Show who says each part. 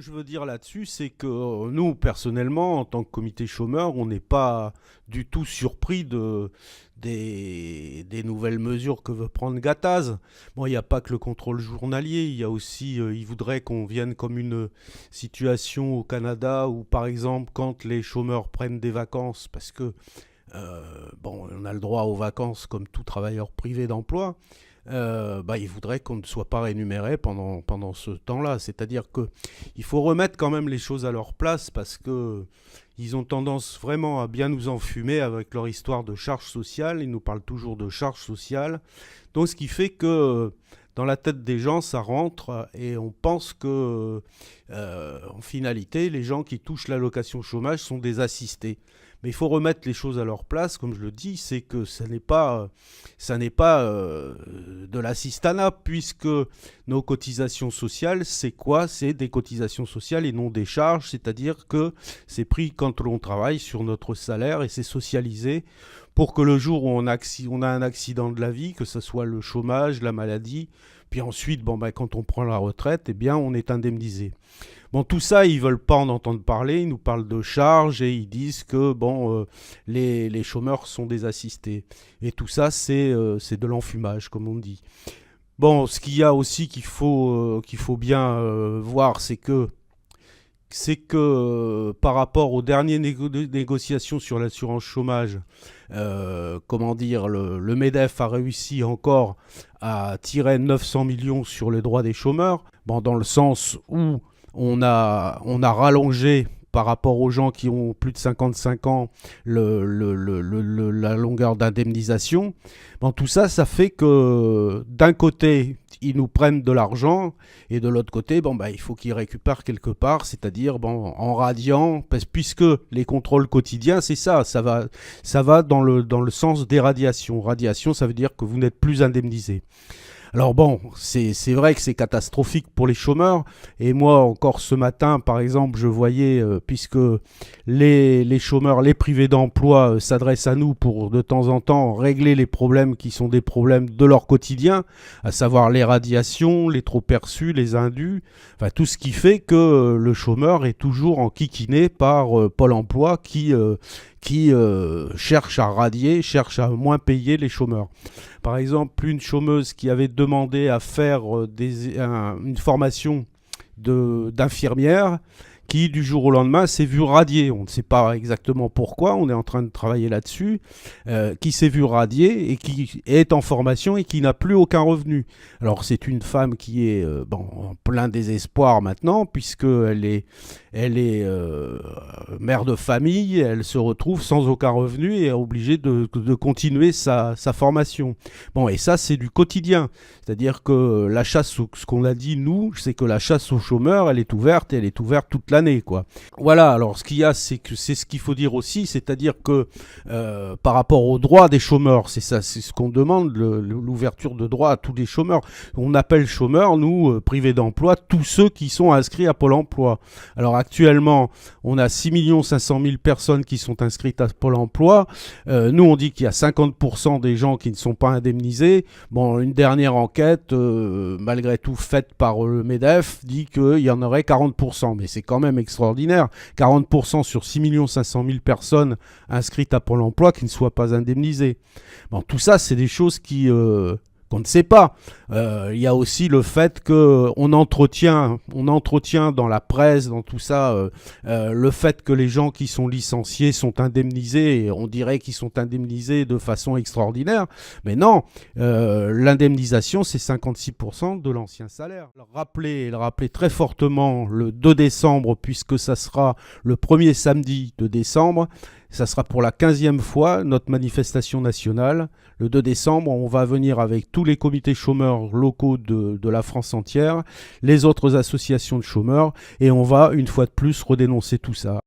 Speaker 1: que je veux dire là-dessus, c'est que nous, personnellement, en tant que comité chômeur, on n'est pas du tout surpris des nouvelles mesures que veut prendre Gattaz. Bon, il n'y a pas que le contrôle journalier, il y a aussi, il voudrait qu'on vienne comme une situation au Canada où, par exemple, quand les chômeurs prennent des vacances, parce que, bon, on a le droit aux vacances comme tout travailleur privé d'emploi, il voudrait qu'on ne soit pas rémunéré pendant ce temps-là. C'est-à-dire qu'il faut remettre quand même les choses à leur place parce que ils ont tendance vraiment à bien nous enfumer avec leur histoire de charge sociale. Ils nous parlent toujours de charge sociale. Donc ce qui fait que dans la tête des gens, ça rentre et on pense que, en finalité, les gens qui touchent l'allocation chômage sont des assistés. Mais il faut remettre les choses à leur place, comme je le dis, c'est que ça n'est pas de l'assistanat, puisque nos cotisations sociales, c'est quoi? C'est des cotisations sociales et non des charges, c'est-à-dire que c'est pris quand on travaille sur notre salaire et c'est socialisé pour que le jour où on a un accident de la vie, que ce soit le chômage, la maladie, puis ensuite, quand on prend la retraite, eh bien, on est indemnisé. Bon, tout ça, ils veulent pas en entendre parler. Ils nous parlent de charges et ils disent que les chômeurs sont des assistés. Et tout ça, c'est de l'enfumage, comme on dit. Bon, ce qu'il y a aussi qu'il faut bien voir, c'est que par rapport aux dernières négociations sur l'assurance chômage, le MEDEF a réussi encore à tirer 900 millions sur les droits des chômeurs, dans le sens où on a rallongé par rapport aux gens qui ont plus de 55 ans la longueur d'indemnisation. Tout ça, ça fait que d'un côté, ils nous prennent de l'argent et de l'autre côté, il faut qu'ils récupèrent quelque part, c'est-à-dire en radiant, puisque les contrôles quotidiens, c'est ça, ça va dans le sens des radiations. Radiation, ça veut dire que vous n'êtes plus indemnisé. Alors c'est vrai que c'est catastrophique pour les chômeurs. Et moi, encore ce matin, par exemple, je voyais, puisque les chômeurs, les privés d'emploi s'adressent à nous pour de temps en temps régler les problèmes qui sont des problèmes de leur quotidien, à savoir les radiations, les trop perçus, les indus, enfin tout ce qui fait que le chômeur est toujours enquiquiné par Pôle emploi qui cherche à radier, cherche à moins payer les chômeurs. Par exemple, une chômeuse qui avait demandé à faire une formation d'infirmière, qui du jour au lendemain s'est vue radier. On ne sait pas exactement pourquoi, on est en train de travailler là-dessus, qui s'est vue radier et qui est en formation et qui n'a plus aucun revenu. Alors c'est une femme qui est en plein désespoir maintenant, puisqu'elle est mère de famille, elle se retrouve sans aucun revenu et est obligée de continuer sa formation. Et ça c'est du quotidien, c'est-à-dire que la chasse, ce qu'on a dit nous, c'est que la chasse aux chômeurs, elle est ouverte et elle est ouverte toute l'année, quoi. Voilà, alors ce qu'il y a, c'est ce qu'il faut dire aussi, c'est-à-dire que par rapport aux droits des chômeurs, c'est ça, c'est ce qu'on demande, l'ouverture de droits à tous les chômeurs. On appelle chômeurs, nous, privés d'emploi, tous ceux qui sont inscrits à Pôle emploi. Alors actuellement, on a 6 500 000 personnes qui sont inscrites à Pôle emploi. Nous, on dit qu'il y a 50% des gens qui ne sont pas indemnisés. Une dernière enquête, malgré tout faite par le MEDEF, dit qu'il y en aurait 40%. Mais c'est quand même extraordinaire. 40% sur 6 500 000 personnes inscrites à Pôle emploi qui ne soient pas indemnisées. Tout ça, c'est des choses qu'on ne sait pas. Il y a aussi le fait qu'on entretient dans la presse, dans tout ça, le fait que les gens qui sont licenciés sont indemnisés, et on dirait qu'ils sont indemnisés de façon extraordinaire. Mais non, l'indemnisation, c'est 56% de l'ancien salaire. Le rappeler très fortement le 2 décembre, puisque ça sera le premier samedi de décembre, ça sera pour la 15e fois notre manifestation nationale. Le 2 décembre, on va venir avec tous les comités chômeurs locaux de la France entière, les autres associations de chômeurs, et on va une fois de plus redénoncer tout ça.